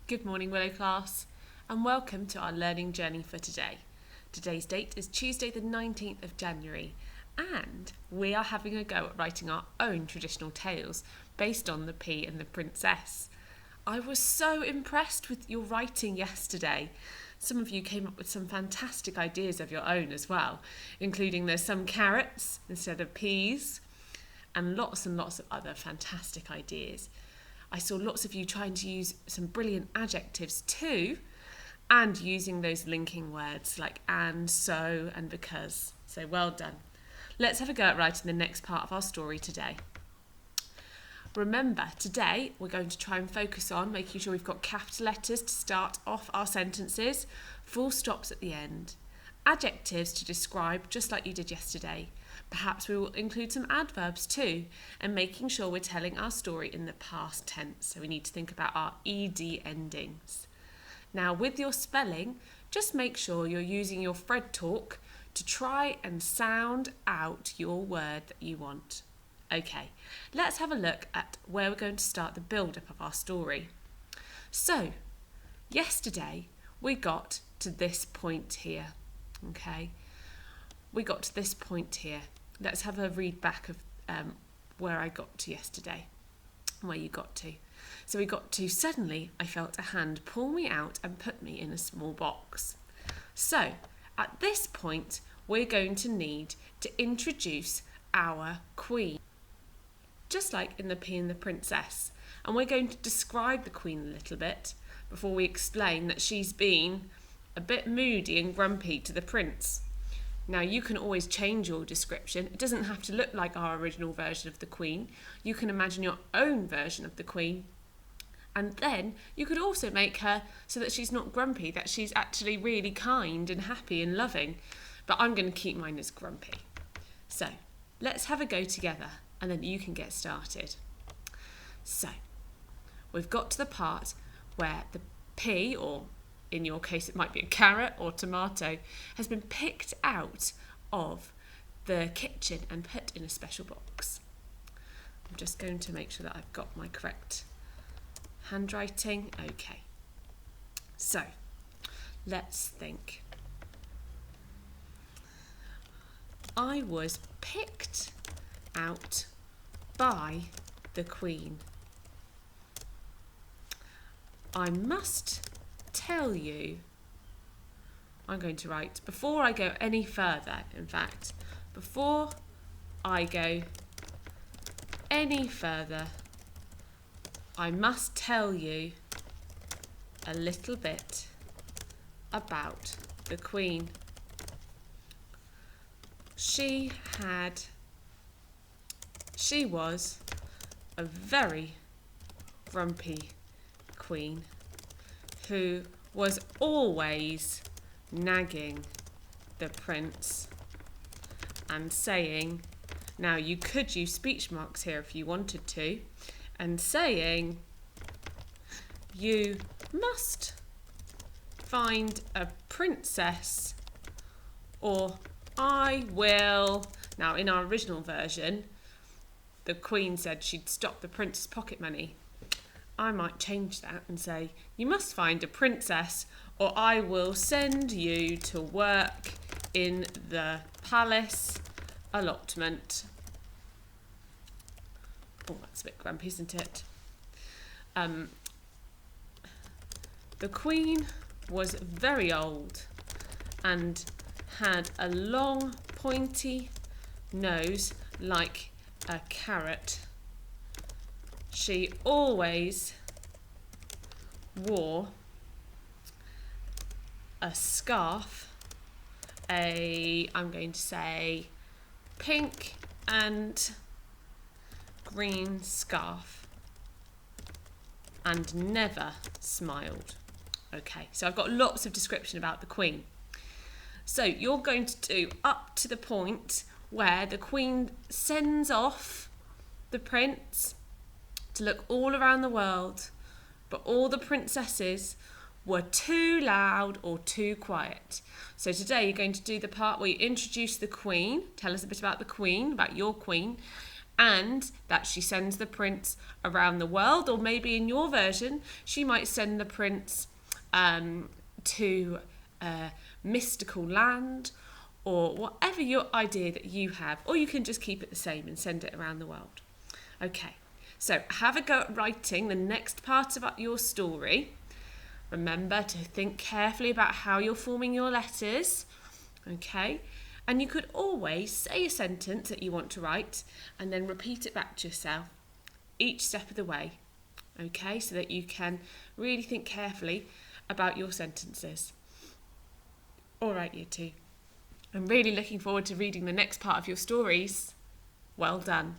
Good morning, Willow class, and welcome to our learning journey for today. Today's date is Tuesday the 19th of January, and we are having a go at writing our own traditional tales based on The Pea and the Princess. I was so impressed with your writing yesterday. Some of you came up with some fantastic ideas of your own as well, including there's some carrots instead of peas, and lots of other fantastic ideas. I saw lots of you trying to use some brilliant adjectives too, and using those linking words like and, so, and because. So well done. Let's have a go at writing the next part of our story today. Remember, today we're going to try and focus on making sure we've got capital letters to start off our sentences, full stops at the end, adjectives to describe just like you did yesterday. Perhaps we will include some adverbs too, and making sure we're telling our story in the past tense. So we need to think about our ed endings. Now with your spelling, just make sure you're using your Fred Talk to try and sound out your word that you want. Okay, let's have a look at where we're going to start the build-up of our story. So, yesterday we got to this point here, okay? We got to this point here. Let's have a read back of where I got to yesterday, where you got to. So we got to, suddenly I felt a hand pull me out and put me in a small box. So at this point, we're going to need to introduce our queen, just like in The Pea and the Princess. And we're going to describe the queen a little bit before we explain that she's been a bit moody and grumpy to the prince. Now you can always change your description. It doesn't have to look like our original version of the Queen. You can imagine your own version of the Queen. And then you could also make her so that she's not grumpy, that she's actually really kind and happy and loving. But I'm going to keep mine as grumpy. So let's have a go together and then you can get started. So we've got to the part where the pea, or in your case it might be a carrot or tomato, has been picked out of the kitchen and put in a special box. I'm just going to make sure that I've got my correct handwriting. Okay, so let's think. I was picked out by the Queen. I must tell you, I'm going to write, before I go any further, in fact, before I go any further, I must tell you a little bit about the Queen. She was a very grumpy queen who was always nagging the prince and saying, now you could use speech marks here if you wanted to, and saying, you must find a princess or I will. Now in our original version, the Queen said she'd stop the prince's pocket money. I might change that and say, you must find a princess or I will send you to work in the palace allotment. Oh, that's a bit grumpy, isn't it? The Queen was very old and had a long, pointy nose like a carrot. She always wore a scarf, I'm going to say pink and green scarf, and never smiled. Okay, so I've got lots of description about the Queen. So you're going to do up to the point where the Queen sends off the prince to look all around the world, but all the princesses were too loud or too quiet. So today you're going to do the part where you introduce the Queen, tell us a bit about the Queen, about your Queen, and that she sends the prince around the world, or maybe in your version, she might send the prince to a mystical land, or whatever your idea that you have, or you can just keep it the same and send it around the world. Okay, so have a go at writing the next part of your story. Remember to think carefully about how you're forming your letters, okay? And you could always say a sentence that you want to write and then repeat it back to yourself each step of the way, okay? So that you can really think carefully about your sentences. All right, Year 2. I'm really looking forward to reading the next part of your stories. Well done.